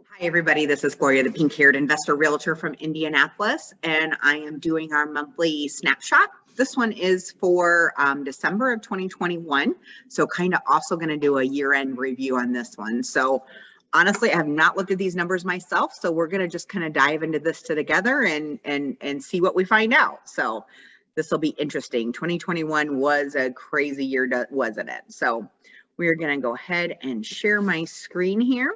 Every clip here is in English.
Hi, everybody. This is Gloria, the pink-haired investor realtor from Indianapolis, and I am doing our monthly snapshot. This one is for December of 2021, so kind of also going to do a year-end review on this one. So honestly, I have not looked at these numbers myself, so we're going to just kind of dive into this together and see what we find out. So this will be interesting. 2021 was a crazy year, wasn't it? So we're going to go ahead and share my screen here.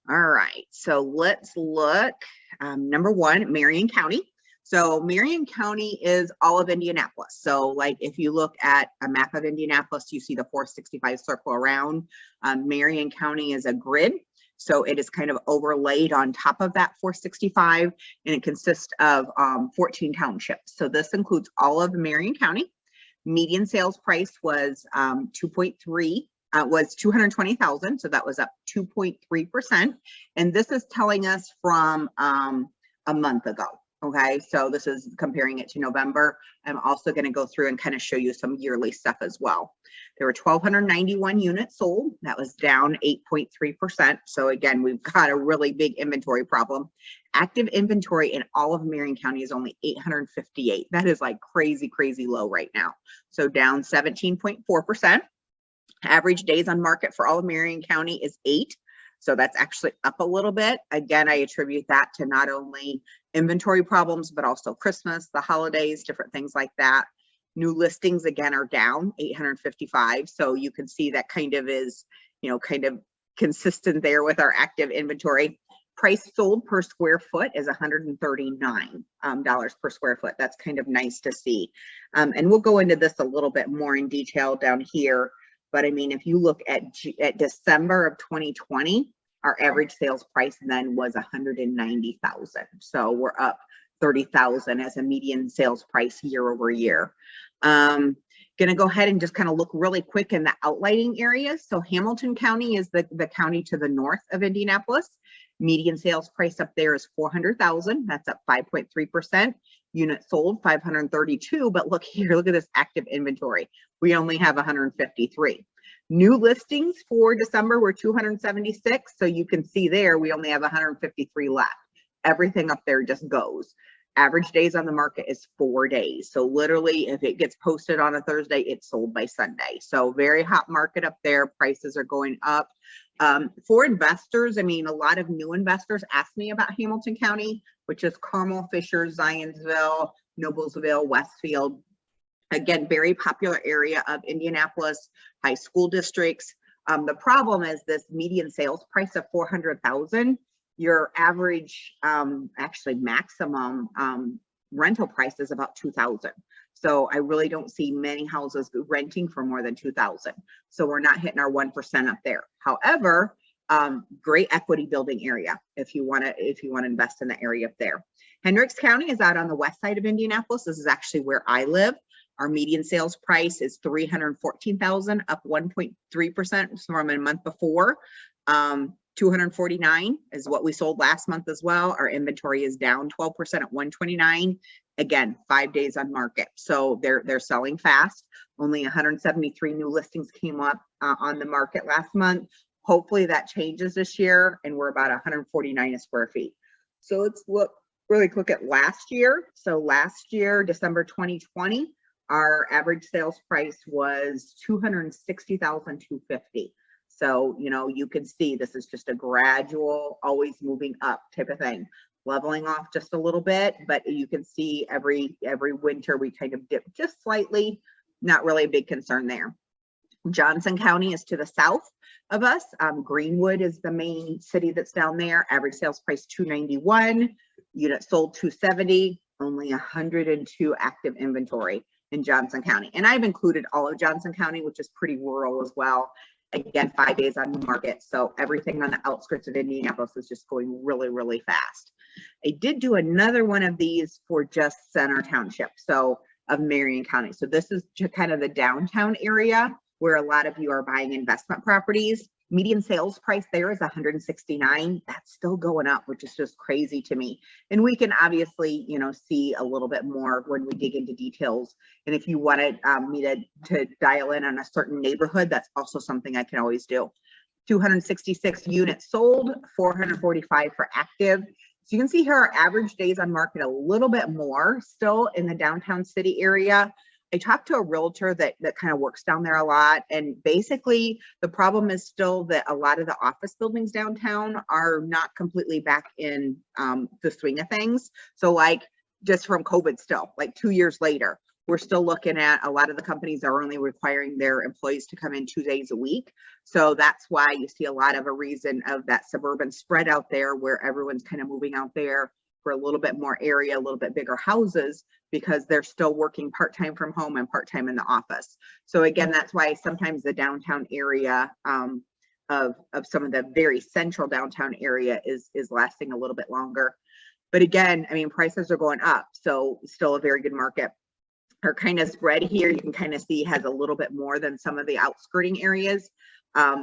All right, so let's look. Number one, Marion County. So Marion County is all of Indianapolis. So like if you look at a map of Indianapolis, you see the 465 circle around. Marion County is a grid. So it is kind of overlaid on top of that 465, and it consists of 14 townships. So this includes all of Marion County. Median sales price was 220,000, so that was up 2.3%. And this is telling us from a month ago. Okay, so this is comparing it to November. I'm also going to go through and kind of show you some yearly stuff as well. There were 1,291 units sold. That was down 8.3%. So again, we've got a really big inventory problem. Active inventory in all of Marion County is only 858. That is like crazy, crazy low right now. So down 17.4%. Average days on market for all of Marion County is 8. So that's actually up a little bit. Again, I attribute that to not only inventory problems, but also Christmas, the holidays, different things like that. New listings, again, are down 855. So you can see that kind of is, kind of consistent there with our active inventory. Price sold per square foot is $139 per square foot. That's kind of nice to see. And we'll go into this a little bit more in detail down here. But I mean, if you look at December of 2020, our average sales price then was $190,000. So we're up 30,000 as a median sales price year over year. Going to go ahead and just kind of look really quick in the outlining areas. So Hamilton County is the county to the north of Indianapolis. Median sales price up there is 400,000. That's up 5.3%. Units sold 532, but look here, look at this active inventory. We only have 153. New listings for December were 276. So you can see there, we only have 153 left. Everything up there just goes. Average days on the market is 4 days. So literally if it gets posted on a Thursday, it's sold by Sunday. So very hot market up there. Prices are going up. For investors, I mean, a lot of new investors ask me about Hamilton County, which is Carmel, Fisher, Zionsville, Noblesville, Westfield. Again, very popular area of Indianapolis, high school districts. The problem is this median sales price of 400,000. Your average, actually maximum rental price is about 2,000. So I really don't see many houses renting for more than 2,000. So we're not hitting our 1% up there. However, great equity building area if you want to invest in the area up there. Hendricks County is out on the west side of Indianapolis. This is actually where I live. Our median sales price is 314,000, up 1.3% from a month before. 249 is what we sold last month as well. Our inventory is down 12% at 129. Again, 5 days on market. So they're selling fast. Only 173 new listings came up on the market last month. Hopefully that changes this year, and we're about 149 square feet. So let's really look at last year. So last year, December 2020, our average sales price was $260,250. So, you can see this is just a gradual, always moving up type of thing, leveling off just a little bit, but you can see every winter we kind of dip just slightly, not really a big concern there. Johnson County is to the south of us. Greenwood is the main city that's down there. Average sales price 291, units sold 270, only 102 active inventory in Johnson County. And I've included all of Johnson County, which is pretty rural as well. Again, 5 days on the market. So everything on the outskirts of Indianapolis is just going really, really fast. I did do another one of these for just Center Township, so of Marion County. So this is kind of the downtown area where a lot of you are buying investment properties. Median sales price there is 169. That's still going up, which is just crazy to me. And we can obviously, you know, see a little bit more when we dig into details. And if you wanted me to dial in on a certain neighborhood, that's also something I can always do. 266 units sold, 445 for active. So you can see here our average days on market a little bit more still in the downtown city area. I talked to a realtor that kind of works down there a lot, and basically the problem is still that a lot of the office buildings downtown are not completely back in the swing of things. So like just from COVID still, like 2 years later, we're still looking at a lot of the companies are only requiring their employees to come in 2 days a week. So that's why you see a lot of a reason of that suburban spread out there where everyone's kind of moving out there for a little bit more area, a little bit bigger houses, because they're still working part-time from home and part-time in the office. So again, that's why sometimes the downtown area of some of the very central downtown area is lasting a little bit longer. But again, I mean, prices are going up, so still a very good market. Our kind of spread here, you can kind of see has a little bit more than some of the outskirting areas.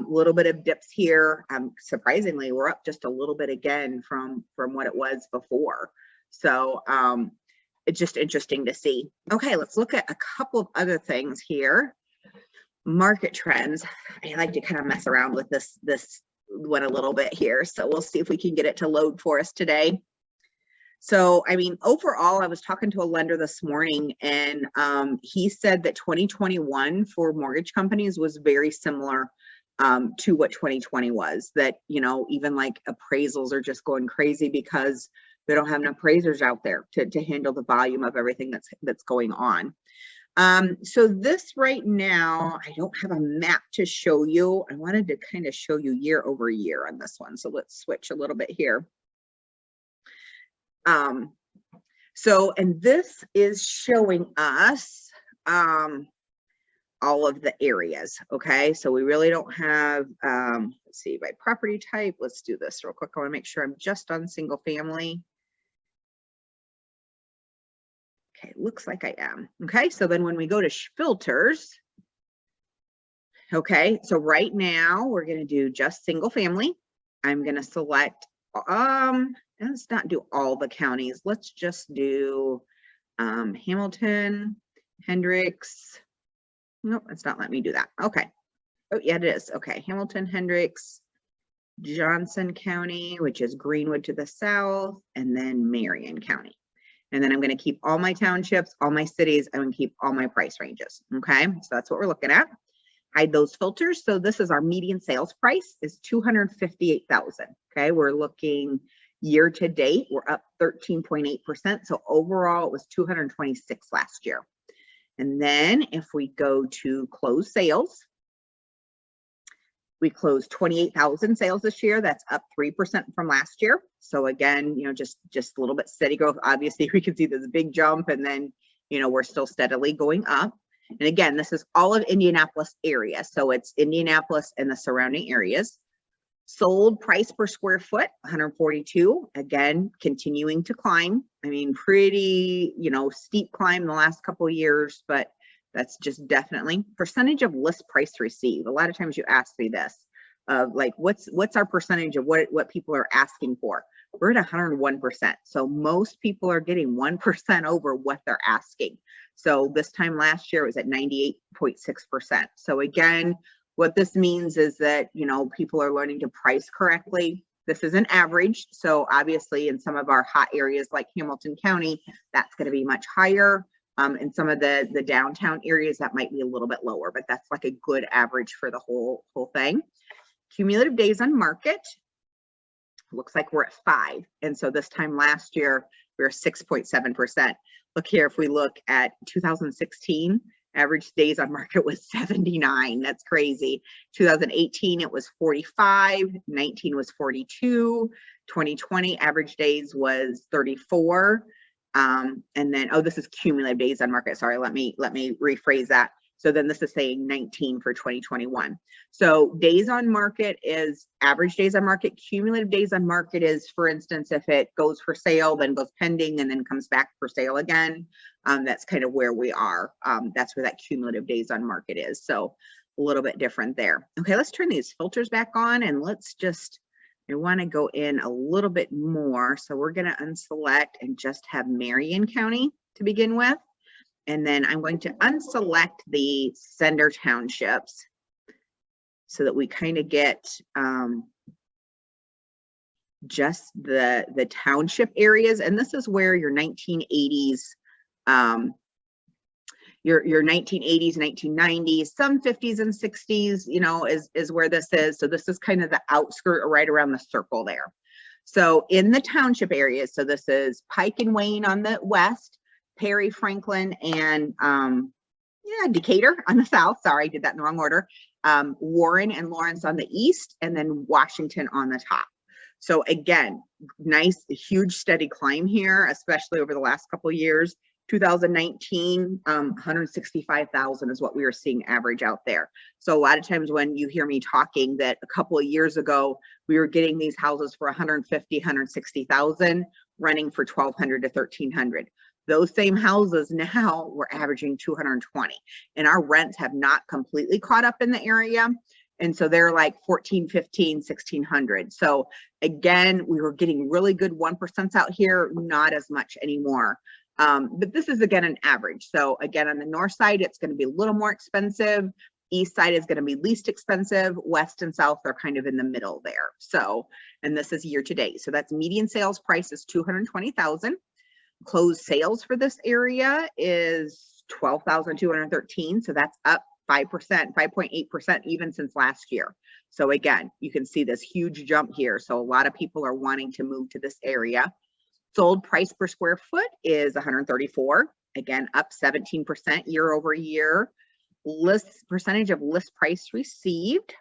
Little bit of dips here. Surprisingly, we're up just a little bit again from what it was before. So it's just interesting to see. Okay, let's look at a couple of other things here. Market trends. I like to kind of mess around with this one a little bit here. So we'll see if we can get it to load for us today. So, I mean, overall, I was talking to a lender this morning, and he said that 2021 for mortgage companies was very similar to what 2020 was. That, you know, even like appraisals are just going crazy because they don't have enough appraisers out there to handle the volume of everything that's going on. So this right now, I don't have a map to show you. I wanted to kind of show you year over year on this one. So let's switch a little bit here. And this is showing us all of the areas. Okay, so we really don't have let's see, by property type. Let's do this real quick. I want to make sure I'm just on single family. Okay, looks like I am. Okay, so then when we go to filters, okay, so right now we're going to do just single family. I'm going to select let's not do all the counties. Let's just do Hamilton, Hendricks. Nope, it's not letting me do that. Okay. Oh, yeah, it is. Okay. Hamilton, Hendricks, Johnson County, which is Greenwood to the south, and then Marion County. And then I'm going to keep all my townships, all my cities. I'm going to keep all my price ranges. Okay. So that's what we're looking at. Hide those filters. So this is our median sales price is $258,000. Okay. We're looking year to date, we're up 13.8%. So overall, it was 226 last year. And then if we go to closed sales, we closed 28,000 sales this year. That's up 3% from last year. So again, you know, just a little bit steady growth. Obviously, we can see this big jump, and then, you know, we're still steadily going up. And again, this is all of Indianapolis area. So it's Indianapolis and the surrounding areas. Sold price per square foot, 142, again, continuing to climb. I mean, pretty, you know, steep climb the last couple of years, but that's just definitely percentage of list price received. A lot of times you ask me this, like, what's our percentage of what people are asking for? We're at 101%. So most people are getting 1% over what they're asking. So this time last year it was at 98.6%. So again, what this means is that, you know, people are learning to price correctly. This is an average. So obviously in some of our hot areas like Hamilton County, that's going to be much higher. In some of the downtown areas, that might be a little bit lower, but that's like a good average for the whole thing. Cumulative days on market, looks like we're at 5. And so this time last year, we were 6.7%. Look here, if we look at 2016, average days on market was 79. That's crazy. 2018, it was 45. 19 was 42. 2020, average days was 34. And then, oh, this is cumulative days on market. Sorry, let me rephrase that. So then this is saying 19 for 2021. So days on market is average days on market. Cumulative days on market is, for instance, if it goes for sale, then goes pending, and then comes back for sale again. That's kind of where we are. That's where that cumulative days on market is. So a little bit different there. Okay, let's turn these filters back on and let's just, I want to go in a little bit more. So we're going to unselect and just have Marion County to begin with. And then I'm going to unselect the sender townships so that we kind of get just the township areas. And this is where your 1980s, your 1980s, 1990s, some 50s and 60s, you know, is where this is. So this is kind of the outskirt right around the circle there. So in the township areas, so this is Pike and Wayne on the west, Perry, Franklin, and Decatur on the south. Sorry, I did that in the wrong order. Warren and Lawrence on the east, and then Washington on the top. So again, nice, huge, steady climb here, especially over the last couple of years. 2019, 165,000 is what we were seeing average out there. So a lot of times when you hear me talking that a couple of years ago, we were getting these houses for 150, 160,000, running for 1,200 to 1,300. Those same houses now we're averaging 220, and our rents have not completely caught up in the area. And so they're like 14, 15, 1,600. So again, we were getting really good 1% out here, not as much anymore. But this is again an average. So again, on the north side, it's going to be a little more expensive. East side is going to be least expensive. West and south are kind of in the middle there. So, and this is year to date. So that's median sales price is 220,000. Closed sales for this area is 12,213. So that's up 5%, 5.8% even since last year. So again, you can see this huge jump here. So a lot of people are wanting to move to this area. Sold price per square foot is 134. Again, up 17% year over year. List percentage of list price received,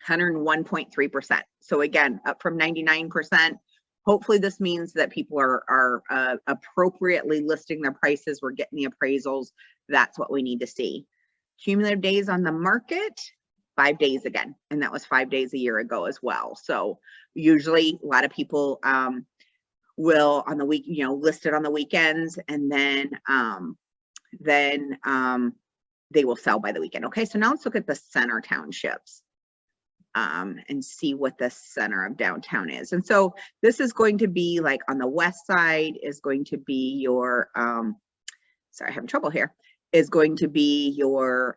101.3%. So again, up from 99%. Hopefully this means that people are appropriately listing their prices. We're getting the appraisals. That's what we need to see. Cumulative days on the market, 5 days again. And that was 5 days a year ago as well. So usually a lot of people will on the week, you know, list it on the weekends, and then they will sell by the weekend. Okay, so now let's look at the center townships and see what the center of downtown is. And so this is going to be like on the west side is going to be your, sorry, I'm having trouble here, is going to be your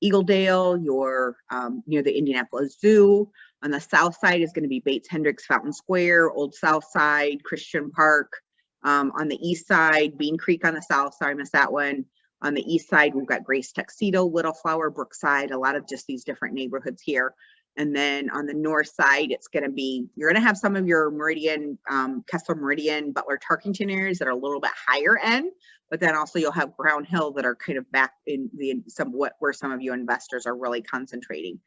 Eagledale, your near the Indianapolis Zoo. On the south side is going to be Bates Hendricks Fountain Square, Old South Side, Christian Park. On the east side, Bean Creek on the south, sorry, I missed that one. On the east side, we've got Grace Tuxedo, Little Flower, Brookside, a lot of just these different neighborhoods here. And then on the north side, it's going to be, you're going to have some of your Meridian, Kessler Meridian, Butler Tarkington areas that are a little bit higher end, but then also you'll have Brown Hill that are kind of back in the somewhat where some of you investors are really concentrating.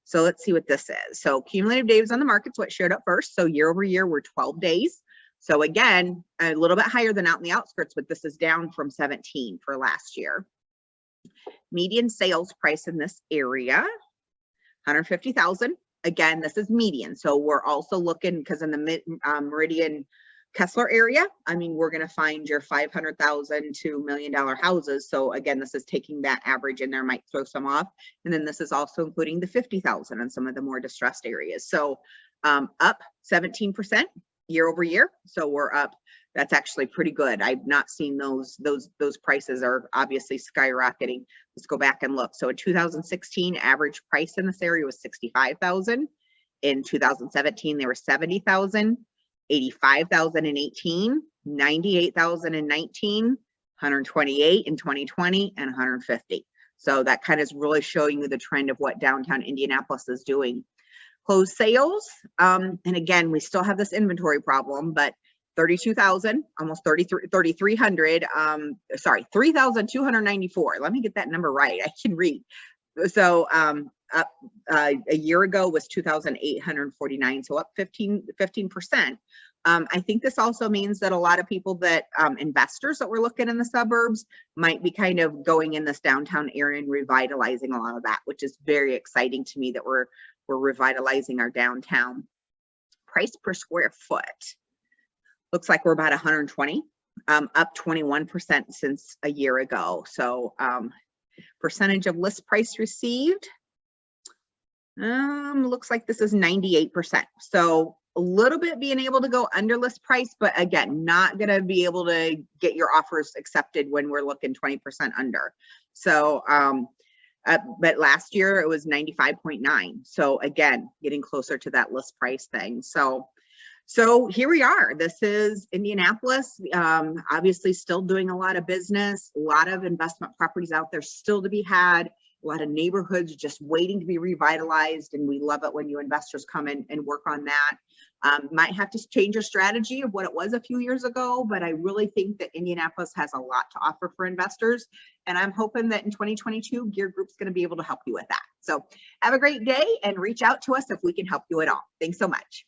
So let's see what this is. So cumulative days on the market's what showed up first. So year over year, we're 12 days. So again, a little bit higher than out in the outskirts, but this is down from 17 for last year. Median sales price in this area, 150,000. Again, this is median. So we're also looking, because in the Meridian Kessler area, I mean, we're going to find your 500,000 to $1 million houses. So again, this is taking that average in there, might throw some off. And then this is also including the 50,000 in some of the more distressed areas. So up 17% year over year. So we're up. That's actually pretty good. I've not seen those prices are obviously skyrocketing. Let's go back and look. So in 2016, average price in this area was 65,000. In 2017, they were 70,000. 85,000 in 18, 98,000 in 19, 128 in 2020, and 150. So that kind of is really showing you the trend of what downtown Indianapolis is doing. Closed sales, and again, we still have this inventory problem, but 32,000, almost 3,300, sorry, 3,294. Let me get that number right. I can read. So up a year ago was 2,849, so up 15%. I think this also means that a lot of people that investors that we're looking in the suburbs might be kind of going in this downtown area and revitalizing a lot of that, which is very exciting to me that we're revitalizing our downtown. Price per square foot looks like we're about 120, up 21% since a year ago. So Percentage of list price received. Looks like this is 98%. So a little bit being able to go under list price, but again, not going to be able to get your offers accepted when we're looking 20% under. So, but last year it was 95.9. So again, getting closer to that list price thing. So here we are. This is Indianapolis. Obviously still doing a lot of business, a lot of investment properties out there still to be had, a lot of neighborhoods just waiting to be revitalized. And we love it when you investors come in and work on that. Might have to change your strategy of what it was a few years ago, but I really think that Indianapolis has a lot to offer for investors. And I'm hoping that in 2022, Gear Group's going to be able to help you with that. So have a great day and reach out to us if we can help you at all. Thanks so much.